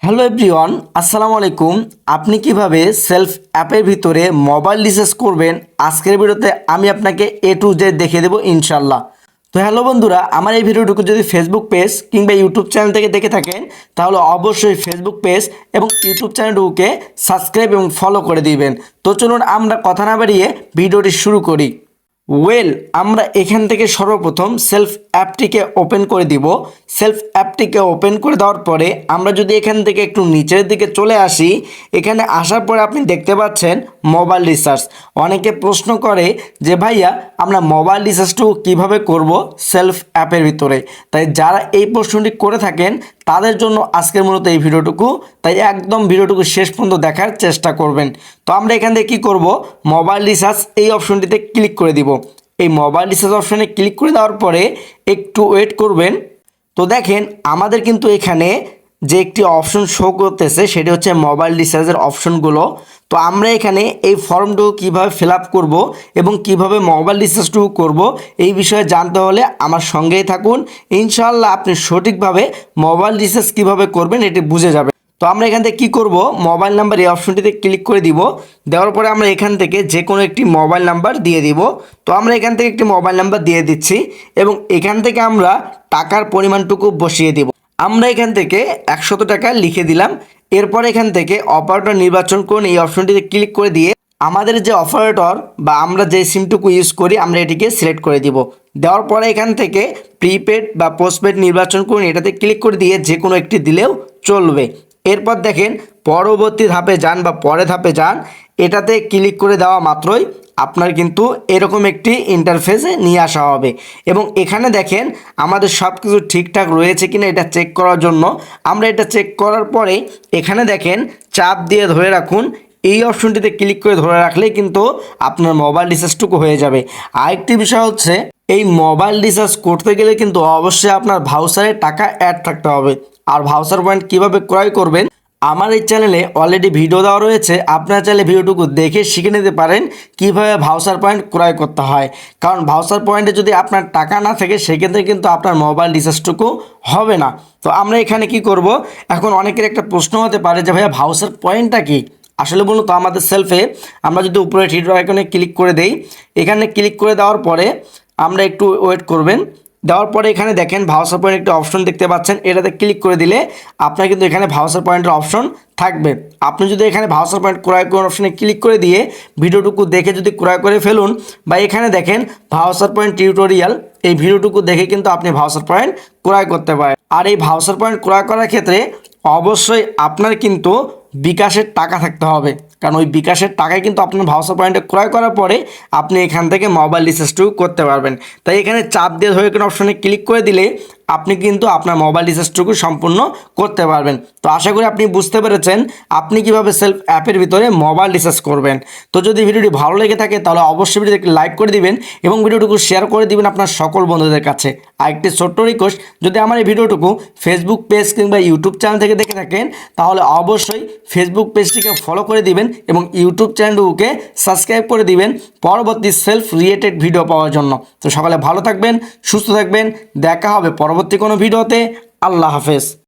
Hello everyone, আসসালামু আলাইকুম। আপনি কিভাবে সেলফ অ্যাপের ভিতরে মোবাইল রিচার্জ করবেন আজকের ভিডিওতে আমি আপনাকে এ টু জেড দেখিয়ে দেবো ইনশাল্লাহ। তো হ্যালো বন্ধুরা, আমার এই ভিডিওটুকু যদি ফেসবুক পেজ কিংবা ইউটিউব চ্যানেল থেকে দেখে থাকেন তাহলে অবশ্যই ফেসবুক পেজ এবং ইউটিউব চ্যানেলটুকুকে সাবস্ক্রাইব এবং ফলো করে দিবেন। তো চলুন আমরা কথা না বাড়িয়ে ভিডিওটি শুরু করি। আমরা এখান থেকে সর্বপ্রথম সেলফ অ্যাপটিকে ওপেন করে দিব। সেলফ অ্যাপটিকে ওপেন করে দেওয়ার পরে আমরা যদি এখান থেকে একটু নিচের দিকে চলে আসি, এখানে আসার পরে আপনি দেখতে পাচ্ছেন মোবাইল রিচার্জ। অনেকে প্রশ্ন করে যে ভাইয়া আমরা মোবাইল রিচার্জটুকু কীভাবে করব সেলফ অ্যাপের ভিতরে। তাই যারা এই প্রশ্নটি করে থাকেন তাদের জন্য আজকের মূলত এই ভিডিওটুকু, তাই একদম ভিডিওটুকু শেষ পর্যন্ত দেখার চেষ্টা করবেন। তো আমরা এখান থেকে কী করব, মোবাইল রিচার্জ এই অপশনটিতে ক্লিক করে দিব। এই মোবাইল রিচার্জ অপশনে ক্লিক করে দেওয়ার পরে একটু ওয়েট করবেন। তো দেখেন আমাদের কিন্তু এখানে যে একটি অপশন শো করতেছে সেটি হচ্ছে মোবাইল রিচার্জের অপশনগুলো। তো আমরা এখানে এই ফর্মটুকু কীভাবে ফিল আপ করবো এবং কিভাবে মোবাইল রিচার্জটুকু করব এই বিষয়ে জানতে হলে আমার সঙ্গেই থাকুন। ইনশাআল্লাহ আপনি সঠিকভাবে মোবাইল রিচার্জ কীভাবে করবেন এটি বুঝে যাবেন। তো আমরা এখান থেকে কী করব, মোবাইল নাম্বার এই অপশনটিতে ক্লিক করে দিব। দেওয়ার পরে আমরা এখান থেকে যে কোনো একটি মোবাইল নাম্বার দিয়ে দিব। তো আমরা এখান থেকে একটি মোবাইল নাম্বার দিয়ে দিচ্ছি এবং এখান থেকে আমরা টাকার পরিমাণটুকু বসিয়ে দিব। আমরা এখান থেকে 100 টাকা লিখে দিলাম। এরপর এখান থেকে অপারেটর নির্বাচন করুন এই অপশনটিতে ক্লিক করে দিয়ে আমাদের যে অপারেটর বা আমরা যে সিমটুকু ইউজ করি আমরা এটিকে সিলেক্ট করে দিব। দেওয়ার পরে এখান থেকে প্রিপেড বা পোস্টপেড নির্বাচন করুন, এটাতে ক্লিক করে দিয়ে যে কোনো একটি দিলেও চলবে। এরপর দেখেন পরবর্তী ধাপে যান বা পরের ধাপে যান, এটাতে ক্লিক করে দেওয়া মাত্রই আপনার কিন্তু এরকম একটি ইন্টারফেসে নিয়ে আসা হবে এবং এখানে দেখেন আমাদের সব কিছু ঠিকঠাক রয়েছে কিনা এটা চেক করার জন্য আমরা এটা চেক করার পরে এখানে দেখেন চাপ দিয়ে ধরে রাখুন, এই অপশনটিতে ক্লিক করে ধরে রাখলেই কিন্তু আপনার মোবাইল রিচার্জটুকু হয়ে যাবে। আরেকটি বিষয় হচ্ছে এই মোবাইল রিচার্জ করতে গেলে কিন্তু অবশ্যই আপনার ভাউচারে টাকা অ্যাড থাকতে হবে। আর ভাউচার পয়েন্ট কীভাবে ক্রয় করবেন আমার এই চ্যানেলে অলরেডি ভিডিও দেওয়া রয়েছে, আপনারা চাইলে ভিডিওটুকু দেখে শিখে নিতে পারেন কিভাবে ভাউচার পয়েন্ট ক্রয় করতে হয়। কারণ ভাউচার পয়েন্টে যদি আপনার টাকা না থাকে সেক্ষেত্রে কিন্তু আপনার মোবাইল রিচার্জটুকু হবে না। তো আমরা এখানে কি করব, এখন অনেকের একটা প্রশ্ন হতে পারে যে ভাইয়া ভাউচার পয়েন্টটা কি। আসলে বলুন তো আমাদের সেলফে আমরা যদি উপরে থ্রি আইকনে ক্লিক করে দেই, এখানে ক্লিক করে দেওয়ার পরে আমরা একটু ওয়েট করবেন। দেওয়ার পরে এখানে দেখেন ভাউচার পয়েন্ট একটা অপশন দেখতে পাচ্ছেন, এটাতে ক্লিক করে দিলে আপনার কিন্তু এখানে ভাউচার পয়েন্টের অপশন থাকবে। আপনি যদি এখানে ভাউচার পয়েন্ট ক্রয় করার অপশনে ক্লিক করে দিয়ে ভিডিওটুকু দেখে যদি ক্রয় করে ফেলুন বা এখানে দেখেন ভাউচার পয়েন্ট টিউটোরিয়াল, এই ভিডিওটুকু দেখে কিন্তু আপনি ভাউচার পয়েন্ট ক্রয় করতে পারেন। আর এই ভাউচার পয়েন্ট ক্রয় করার ক্ষেত্রে অবশ্যই আপনার কিন্তু বিকাশের টাকা থাকতে হবে, কারণ ওই বিকাশের টাকায় কিন্তু আপনার ভাউচার পয়েন্টে ক্রয় করার পরে আপনি এখান থেকে মোবাইল রিচার্জটুকু করতে পারবেন। তাই এখানে চাপ দিয়ে ধরে কোনো অপশনে ক্লিক করে দিলে আপনি কিন্তু আপনার মোবাইল রিচার্জটুকু সম্পূর্ণ করতে পারবেন। তো আশা করি আপনি বুঝতে পেরেছেন আপনি কিভাবে সেলফ অ্যাপের ভিতরে মোবাইল রিচার্জ করবেন। তো যদি ভিডিওটি ভালো লেগে থাকে তাহলে অবশ্যই ভিডিওটি একটি লাইক করে দিবেন এবং ভিডিওটুকু শেয়ার করে দিবেন আপনার সকল বন্ধুদের কাছে। আরেকটি ছোট্ট রিকোয়েস্ট, যদি আমার এই ভিডিওটুকু ফেসবুক পেজ কিংবা ইউটিউব চ্যানেল থেকে দেখে থাকেন তাহলে অবশ্যই ফেসবুক পেজটিকে ফলো করে দিবেন এবং ইউটিউব চ্যানেলটিকে সাবস্ক্রাইব করে দিবেন পরবর্তী সেলফ রিলেটেড ভিডিও পাওয়ার জন্য। তো সকালে ভালো থাকবেন, সুস্থ থাকবেন, দেখা হবে পরবর্তী কোনো ভিডিওতে। আল্লাহ হাফেজ।